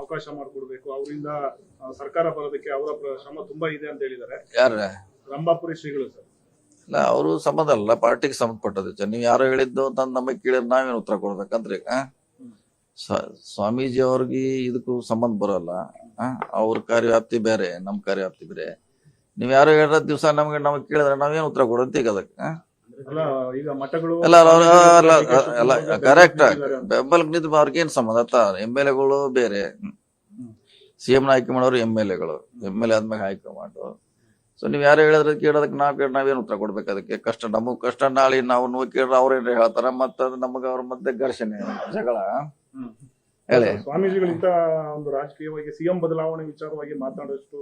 ಅವಕಾಶ ಮಾಡಿಕೊಡ್ಬೇಕು, ಅವರಿಂದ ಸರ್ಕಾರ ಬರೋದಕ್ಕೆ ಅವರ ಶ್ರಮ ತುಂಬಾ ಇದೆ ಅಂತ ಹೇಳಿದ್ದಾರೆ. ಯಾರ ರಂಭಾಪುರಿ ಶ್ರೀಗಳು ಸರ್. ಇಲ್ಲ, ಅವರು ಸಂಬಂಧ ಅಲ್ಲ, ಪಾರ್ಟಿಗೆ ಸಂಬಂಧಪಟ್ಟದ್ದು. ನೀವು ಯಾರೋ ಹೇಳಿದ್ದು ಅಂತ ನಮಗೆ ಕೇಳಿದ್ರೆ ನಾವೇನು ಉತ್ತರ ಕೊಡ್ಬೇಕಂದ್ರೆ ಸ್ವಾಮೀಜಿ ಅವ್ರಿಗೆ ಇದಕ್ಕೂ ಸಂಬಂಧ ಬರೋಲ್ಲ. ಅವ್ರ ಕಾರ್ಯವ್ಯಾಪ್ತಿ ಬೇರೆ, ನಮ್ಮ ಕಾರ್ಯವ್ಯಾಪ್ತಿ ಬೇರೆ. ನೀವ್ ಯಾರು ಹೇಳಿದ ದಿವಸ ನಮ್ಗೆ ಕೇಳಿದ್ರೆ ನಾವೇನು ಉತ್ತರ ಕೊಡೋದು ಈಗ ಅದಕ್ಕೆ? ಈಗ ಮಠಗಳು ಅಲ್ಲ ಕರೆಕ್ಟ್. ಬೆಂಬಲಕ್ಕೆ ನಿಂತು ಅವ್ರಿಗೇನ್ ಸಂಬಂಧ? MLA ಗಳು ಬೇರೆ, CM ಆಯ್ಕೆ ಮಾಡೋರು MLA ಗಳು, MLA ಆದ್ಮೇಲೆ ಹೈಕಮಾಂಡ್. ಸೊ ನೀವ್ ಯಾರು ಹೇಳಿದ್ರೆ ಕೇಳೋದಕ್ಕೆ ನಾವೇನು ಉತ್ತರ ಕೊಡ್ಬೇಕು ಅದಕ್ಕೆ? ಕಷ್ಟ ನಮಗ್ ಕಷ್ಟ, ನಾಳೆ ನಾವು ಕೇಳಿದ್ರೆ ಅವ್ರೇನ್ ಹೇಳ್ತಾರ, ಮತ್ತ ನಮಗ ಅವ್ರ ಮಧ್ಯೆ ಘರ್ಷಣೆ, ಜಗಳ. ಹೇಳಿ, ಸ್ವಾಮೀಜಿಗಳಿಂದ ಒಂದು ರಾಜಕೀಯವಾಗಿ CM ಬದಲಾವಣೆ ವಿಚಾರವಾಗಿ ಮಾತನಾಡೋಷ್ಟು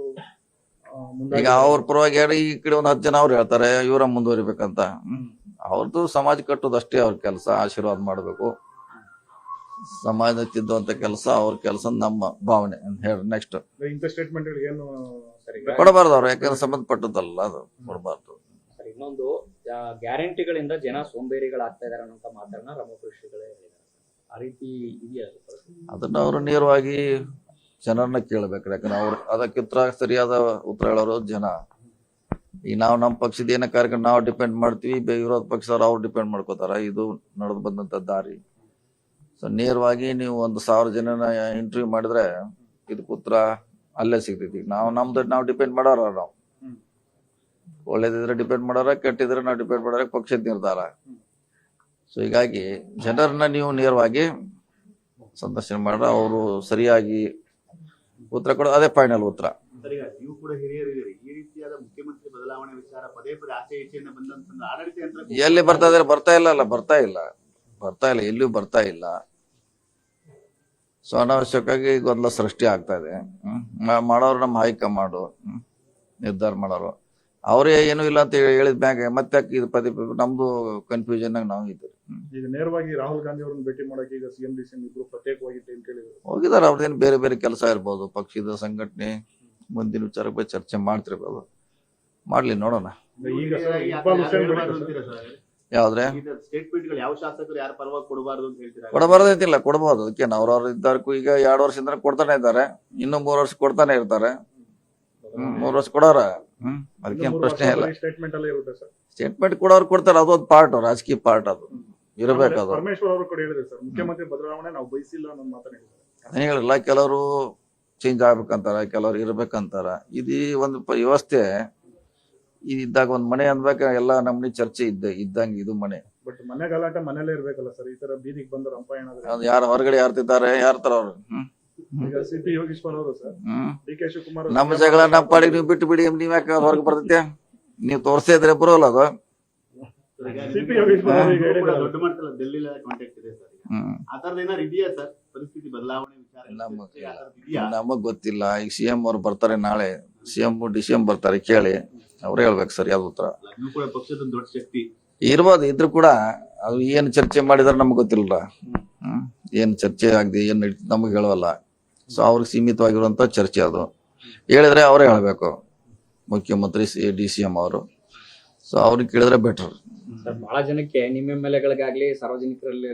ಈಗ ಅವ್ರ ಪರವಾಗಿ ಹೇಳಿ ಈ ಕಡೆ ಒಂದು 10 ಜನ ಅವ್ರು ಹೇಳ್ತಾರೆ ಇವರ ಮುಂದುವರಿಬೇಕಂತ. ಅವ್ರದ್ದು ಸಮಾಜ ಕಟ್ಟೋದು ಅಷ್ಟೇ ಅವ್ರ ಕೆಲಸ, ಆಶೀರ್ವಾದ ಮಾಡ್ಬೇಕು, ಸಮಾಜ ತಿದ್ದುವಂತ ಕೆಲಸ ಅವ್ರ ಕೆಲಸ, ನಮ್ಮ ಭಾವನೆ ಹೇಳಿ. ನೆಕ್ಸ್ಟ್ ಇಂಥ ಸ್ಟೇಟ್ಮೆಂಟ್ ಏನು ಕೊಡಬಾರ್ದು ಅವ್ರು, ಯಾಕಂದ್ರೆ ಸಂಬಂಧಪಟ್ಟದಲ್ಲ, ಅದು ಕೊಡಬಾರ್ದು. ಇನ್ನೊಂದು ಗ್ಯಾರಂಟಿಗಳಿಂದ ಜನ ಸೋಂಬೇರಿಗಳಾಗ್ತಾ ಇದಾರೆ ಅನ್ನೋ ಮಾತನ್ನ ರಮಕೃಷಿಗಳೇ ಆ ರೀತಿ ಇದೆಯಾ? ಅದನ್ನ ಅವರು ನೇರವಾಗಿ ಜನರನ್ನ ಕೇಳ್ಬೇಕು. ಯಾಕಂದ್ರೆ ಅವ್ರು ಅದಕ್ಕೆ ಸರಿಯಾದ ಉತ್ತರ ಹೇಳೋರು ಜನ. ಈಗ ನಾವು ನಮ್ಮ ಪಕ್ಷದ ಏನ ಕಾರ್ಯಕ್ರಮ ನಾವು ಡಿಪೆಂಡ್ ಮಾಡ್ತೀವಿ, ವಿರೋಧ ಪಕ್ಷದವ್ರು ಅವ್ರು ಡಿಪೆಂಡ್ ಮಾಡ್ಕೋತಾರ. ಇದು ನಡೆದು ಬಂದಂತ ದಾರಿ. ಸೊ ನೇರವಾಗಿ ನೀವು 1000 ಜನನ ಇಂಟರ್ವ್ಯೂ ಮಾಡಿದ್ರೆ ಇದಕ್ಕೆ ಉತ್ತರ ಅಲ್ಲೇ ಸಿಗ್ತೈತಿ. ನಾವು ಡಿಪೆಂಡ್ ಮಾಡೋರ, ನಾವು ಒಳ್ಳೇದಿದ್ರೆ ಡಿಪೆಂಡ್ ಮಾಡೋರ, ಕೆಟ್ಟಿದ್ರೆ ನಾವು ಡಿಪೆಂಡ್ ಮಾಡೋರ, ಪಕ್ಷದ ನಿರ್ಧಾರ. ಸೊ ಹೀಗಾಗಿ ಜನರನ್ನ ನೀವು ನೇರವಾಗಿ ಸಂದರ್ಶನ ಮಾಡ್ರೆ ಅವರು ಸರಿಯಾಗಿ ಉತ್ತರ ಕೊಡೋದು, ಅದೇ ಫೈನಲ್ ಉತ್ತರ. ನೀವು ಕೂಡ ಹಿರಿಯರಿದ್ದೀರಿ, ಈ ರೀತಿಯಾದ ಮುಖ್ಯಮಂತ್ರಿ ಬದಲಾವಣೆ ವಿಚಾರ ಪದೇ ಪದೇ ಆಚೆ ಈಚೆಯಿಂದ ಬಂದಂತ ಆಡಳಿತ ಯಂತ್ರ ಎಲ್ಲಿ ಬರ್ತಾ ಇದಾರೆ? ಬರ್ತಾ ಇಲ್ಲ, ಎಲ್ಲಿಯೂ ಬರ್ತಾ ಇಲ್ಲ. ಸೊ ಅನಾವಶ್ಯಕವಾಗಿ ಗೊಂದಲ ಸೃಷ್ಟಿ ಆಗ್ತಾ ಇದೆ. ಮಾಡೋರು ನಮ್ಮ ಹೈಕಮಾಂಡು ನಿರ್ಧಾರ ಮಾಡೋರು, ಅವರೇ ಏನು ಇಲ್ಲ ಅಂತ ಹೇಳಿದ ಮ್ಯಾಗ ಮತ್ತೆ ಇದು ಪದೇ ನಮ್ದು ಕನ್ಫ್ಯೂಷನ್ ನಾವು ಇದ್ದೀವಿ. ಈಗ ನೇರವಾಗಿ ರಾಹುಲ್ ಗಾಂಧಿ ಅವರನ್ನ ಭೇಟಿ ಮಾಡಕ್ಕೆ ಈಗ CM DCM ಇಬ್ರು ಪ್ರತ್ಯೇಕವಾಗಿ ಹೋಗಿದಾರೆ. ಅವ್ರದ್ದೇನು ಬೇರೆ ಬೇರೆ ಕೆಲಸ ಇರ್ಬೋದು, ಪಕ್ಷದ ಸಂಘಟನೆ ಮುಂದಿನ ವಿಚಾರಕ್ಕೆ ಬಗ್ಗೆ ಚರ್ಚೆ ಮಾಡ್ತಿರ್ಬೋದು. ಮಾಡ್ಲಿ, ನೋಡೋಣ. ಯಾವ್ದ್ರೆ ಸ್ಟೇಟ್ಮೆಂಟ್ಗಳು ಯಾವ ಶಾಸಕರು ಯಾರ ಪರವಾಗಿ ಕೊಡಬಾರ್ದು ಅಂತ ಹೇಳ್ತೀರಾ? ಕೊಡಬಾರ್ದೈತಿಲ್ಲ, ಕೊಡಬಹುದು. ಅದಕ್ಕೆ ಅವ್ರವ್ರು ಇದ್ದಾರಕ್ಕೂ ಈಗ 2 ವರ್ಷದಿಂದ ಕೊಡ್ತಾನೆ ಇದ್ದಾರೆ, ಇನ್ನು 3 ವರ್ಷ ಕೊಡ್ತಾನೆ ಇರ್ತಾರೆ. 3 ವರ್ಷ ಕೊಡೋರ, ಅದಕ್ಕೇನು ಪ್ರಶ್ನೆ ಇಲ್ಲ. ಸ್ಟೇಟ್ಮೆಂಟ್ ಕೊಡೋರು ಕೊಡ್ತಾರೆ, ಅದೊಂದು ಪಾರ್ಟ್, ರಾಜಕೀಯ ಪಾರ್ಟ್, ಅದು ಇರಬೇಕು. ಅದು ಪರಮೇಶ್ವರ್ ಅವರು ಕೂಡ ಹೇಳಿದ್ರು ಸರ್, ಮುಖ್ಯಮಂತ್ರಿ ಬದಲಾವಣೆ ನಾವು ಬಯಸಿಲ್ಲ ಅನ್ನೋ ಮಾತನಾಡಿದ್ದಾರೆ. ಹೇಳಿಲ್ಲ, ಕೆಲವರು ಚೇಂಜ್ ಆಗ್ಬೇಕಂತಾರ, ಕೆಲವ್ರು ಇರ್ಬೇಕಂತಾರ. ಇದು ಒಂದು ವ್ಯವಸ್ಥೆ ಇದ್ದಾಗ ಒಂದ್ ಮನೆ ಅನ್ಬೇಕ, ಎಲ್ಲ ನಮ್ನಿ ಚರ್ಚೆ ಇದ್ದಂಗೆ ಇದು ಮನೆ. ಬಟ್ ಮನೆ ಗಲಾಟೆ ಮನೇಲೇ ಇರ್ಬೇಕಲ್ಲ ಸರ್, ಈ ತರ ಬೀದಿಗೆ ಬಂದ ರಂಪ ಏನಾದ್ರೆ ಅದು ಯಾರು ಹೊರಗಡೆ ಯಾರ್ತಿದ್ದಾರೆ, ಯಾರ್ತಾರ ಅವ್ರು? ಈಗ CP ಯೋಗೀಶ್ವರ್ ಅವರು ಸರ್, DK ಶಿವಕುಮಾರ್ ನಮ್ಮ ಜಗಳ ನಮ್ಮ ಪಾಡಿಗೆ ನೀವು ಬಿಟ್ಟು ಬಿಡಿ, ನೀವ್ ಯಾಕೆ ಹೊರಗೆ ಬರ್ತೈತೆ? ನೀವು ತೋರಿಸ್ತಾ ಇದ್ರೆ ಬರೋಲ್ಲ ಅದು. CP ಯೋಗೀಶ್ವರ್ ದೊಡ್ಡ ಮಟ್ಟದ ಡೆಲ್ಲಿ ಕಾಂಟ್ಯಾಕ್ಟ್ ಇದೆ ಸರ್, ಆ ತರದ ಏನಾರು ಇದೆಯಾ ಸರ್? ಪರಿಸ್ಥಿತಿ ಬದಲಾವಣೆ ವಿಚಾರ ನಮಗ್ ಗೊತ್ತಿಲ್ಲ. ಈಗ CM ಅವ್ರು ಬರ್ತಾರೆ ನಾಳೆ, CM DCM ಬರ್ತಾರೆ, ಕೇಳಿ ಅವ್ರು ಹೇಳ್ಬೇಕು ಸರಿಯಾದ ಉತ್ತರ. ಕೂಡ ಪಕ್ಷದ ದೊಡ್ಡ ಶಕ್ತಿ ಇರ್ಬೋದು, ಇದ್ರು ಕೂಡ ಅದು ಏನ್ ಚರ್ಚೆ ಮಾಡಿದಾರೆ ನಮ್ಗೆ ಗೊತ್ತಿಲ್ಲ. ಏನ್ ಚರ್ಚೆ ಆಗದೆ ಏನ್ ನಮಗೆ ಹೇಳವಲ್ಲ. ಸೊ ಅವ್ರಿಗೆ ಸೀಮಿತವಾಗಿರುವಂತ ಚರ್ಚೆ ಅದು. ಹೇಳಿದ್ರೆ ಅವರೇ ಹೇಳ್ಬೇಕು, ಮುಖ್ಯಮಂತ್ರಿ DCM ಅವರು. ಸೊ ಅವ್ರಿಗೆ ಕೇಳಿದ್ರೆ ಬೆಟರ್. ಬಹಳ ಜನಕ್ಕೆ ನಿಮ್ಮ MLA-ಗಳಿಗಾಗ್ಲಿ ಸಾರ್ವಜನಿಕರಲ್ಲಿ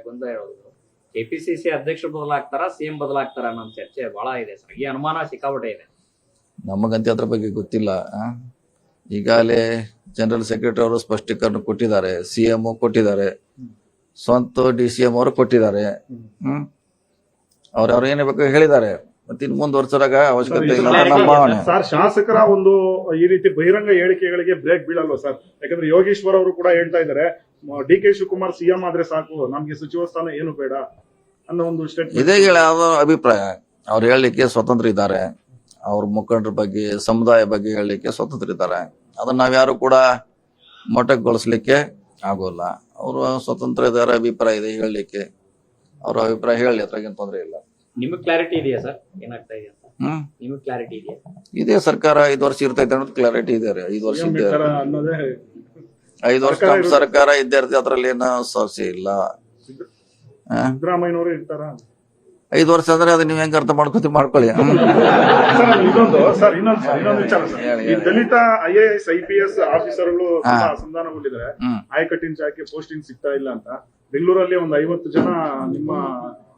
ಗೊಂದಲ ಇರೋದು, KPCC ಅಧ್ಯಕ್ಷರು ಬದಲಾಗ್ತಾರ, CM ಬದಲಾಗ್ತಾರ ಅನ್ನೋ ಚರ್ಚೆ ಬಹಳ ಇದೆ ಸರ್. ಈ ಅನುಮಾನ ಸಿಕ್ಕಾಪಟ್ಟೆ ಇದೆ. ನಮಗಂತ ಅದ್ರ ಬಗ್ಗೆ ಗೊತ್ತಿಲ್ಲ. ಈಗಾಗಲೇ ಜನರಲ್ ಸೆಕ್ರೆಟರಿ ಅವರು ಸ್ಪಷ್ಟೀಕರಣ ಕೊಟ್ಟಿದ್ದಾರೆ, CM ಕೊಟ್ಟಿದ್ದಾರೆ, ಸ್ವಂತ DCM ಅವರು ಕೊಟ್ಟಿದ್ದಾರೆ. ಅವ್ರು ಏನೇ ಬೇಕು ಹೇಳಿದ್ದಾರೆ. ಮತ್ತೆ ಇನ್ನು ಮುಂದುವರ್ಸೋರಾಗ ಅವಶ್ಯಕತೆ ಇಲ್ಲ ನಮ್ಮ ಭಾವನೆ. ಸರ್, ಶಾಸಕರ ಒಂದು ಈ ರೀತಿ ಬಹಿರಂಗ ಹೇಳಿಕೆಗಳಿಗೆ ಬ್ರೇಕ್ ಬೀಳಲ್ವ ಸರ್? ಯಾಕಂದ್ರೆ ಯೋಗೇಶ್ವರ್ ಅವರು ಕೂಡ ಹೇಳ್ತಾ ಇದ್ದಾರೆ, DK ಶಿವಕುಮಾರ್ CM ಆದ್ರೆ ಸಾಕು, ನಮ್ಗೆ ಸಚಿವ ಸ್ಥಾನ ಏನು ಬೇಡ ಅನ್ನೋ ಒಂದು ಸ್ಟೇಟ್ಮೆಂಟ್. ಇದೇ ಅಭಿಪ್ರಾಯ. ಅವ್ರು ಹೇಳಲಿಕ್ಕೆ ಸ್ವತಂತ್ರ ಇದ್ದಾರೆ, ಅವ್ರ ಮುಖಂಡರ ಬಗ್ಗೆ, ಸಮುದಾಯ ಬಗ್ಗೆ ಹೇಳಲಿಕ್ಕೆ ಸ್ವತಂತ್ರ ಇದ್ದಾರೆ. ಅದನ್ನ ನಾವ್ಯಾರು ಕೂಡ ಮೊಟಕುಗೊಳಿಸ್ಲಿಕ್ಕೆ ಆಗೋಲ್ಲ. ಅವರು ಸ್ವತಂತ್ರ ಇದ್ದಾರೆ, ಅಭಿಪ್ರಾಯ ಇದೆ ಹೇಳಲಿಕ್ಕೆ. ಅವ್ರ ಅಭಿಪ್ರಾಯ ಹೇಳಿ, ಅದ್ರಾಗೇನು ತೊಂದರೆ ಇಲ್ಲ. ನಿಮಗೆ ಕ್ಲಾರಿಟಿ ಇದೆಯಾ ಸರ್ ಏನಾಗ್ತಾ ಇದೆ ಅಂತ? ನಿಮಗೆ ಕ್ಲಾರಿಟಿ ಇದೆಯಾ? ಇದೇ ಸರ್ಕಾರ 5 ವರ್ಷ ಇರ್ತೈತೆ ಅನ್ನೋದು ಕ್ಲಾರಿಟಿ ಇದೆ. 5 ವರ್ಷ 5 ವರ್ಷ ನಮ್ಮ ಸರ್ಕಾರ ಇದ್ದೇ ಇರ್ತದೆ, ಅದ್ರಲ್ಲಿ ಏನೋ ಸಮಸ್ಯೆ ಇಲ್ಲ. ಸಿದ್ದರಾಮಯ್ಯನವರು ಇರ್ತಾರ 5 ವರ್ಷ ಅಂದ್ರೆ ಅದು ನೀವ್ ಹೆಂಗ್ ಅರ್ಥ ಮಾಡ್ಕೊಳ್ಳಿ. ಇನ್ನೊಂದು ವಿಚಾರ ಸರ್, ಈ ದಲಿತ IAS IPS ಆಫೀಸರ್ಗಳು ಅಸಮಾಧಾನಗೊಂಡಿದ್ದಾರೆ, ಆಯಕಟ್ಟಿನ ಜಾಗಕ್ಕೆ ಪೋಸ್ಟಿಂಗ್ ಸಿಗ್ತಾ ಇಲ್ಲ ಅಂತ. ಬೆಂಗಳೂರಲ್ಲಿ ಒಂದು 50 ಜನ ನಿಮ್ಮ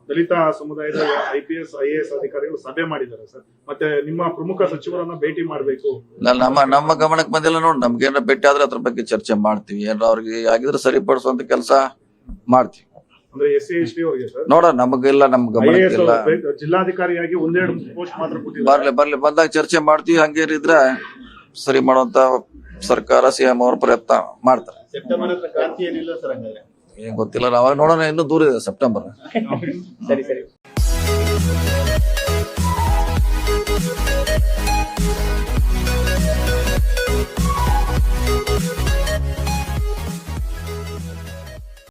ದಲಿತ ಸಮುದಾಯದ IPS IAS ಅಧಿಕಾರಿಗಳು ಸಭೆ ಮಾಡಿದ್ದಾರೆ ಸರ್. ಮತ್ತೆ ನಿಮ್ಮ ಪ್ರಮುಖ ಸಚಿವರನ್ನ ಭೇಟಿ ಮಾಡಬೇಕು. ನಮ್ಮ ಗಮನಕ್ಕೆ ಬಂದಿಲ್ಲ ನೋಡಿ. ನಮ್ಗೆ ಏನಾರ ಭೇಟಿ ಆದ್ರೆ ಅದ್ರ ಬಗ್ಗೆ ಚರ್ಚೆ ಮಾಡ್ತೀವಿ. ಏನಾರ ಅವ್ರಿಗೆ ಆಗಿದ್ರೆ ಸರಿಪಡಿಸುವಂತ ಕೆಲಸ ಮಾಡ್ತೀವಿ. ಅಂದ್ರೆ SC ST ಅವರಿಗೆ ಸರ್ ನೋಡ ನಮಗಿಲ್ಲ, ನಮ್ ಗಮನಕ್ಕೆ ಇಲ್ಲ. ಜಿಲ್ಲಾಧಿಕಾರಿಯಾಗಿ ಒಂದೆರಡು ಪೋಸ್ಟ್ ಮಾತ್ರ ಕೊಟ್ಟಿದ್ದಾರೆ. ಬರ್ಲಿ ಬಂದಾಗ ಚರ್ಚೆ ಮಾಡ್ತೀವಿ. ಹಂಗೇನಿದ್ರೆ ಸರಿ ಮಾಡುವಂತ ಸರ್ಕಾರ CM ಅವ್ರ ಪ್ರಯತ್ನ ಮಾಡ್ತಾರೆ. ಸೆಪ್ಟೆಂಬರ್ ಹತ್ರ ಕ್ರಾಂತಿ ಏನಿಲ್ಲ ಸರ್ ಹಂಗಾದ್ರೆ? ಏನ್ ಗೊತ್ತಿಲ್ಲ, ನಾವಾಗ ನೋಡೋಣ. ಇನ್ನೂ ದೂರ ಇದೆ ಸೆಪ್ಟೆಂಬರ್. ಸರಿ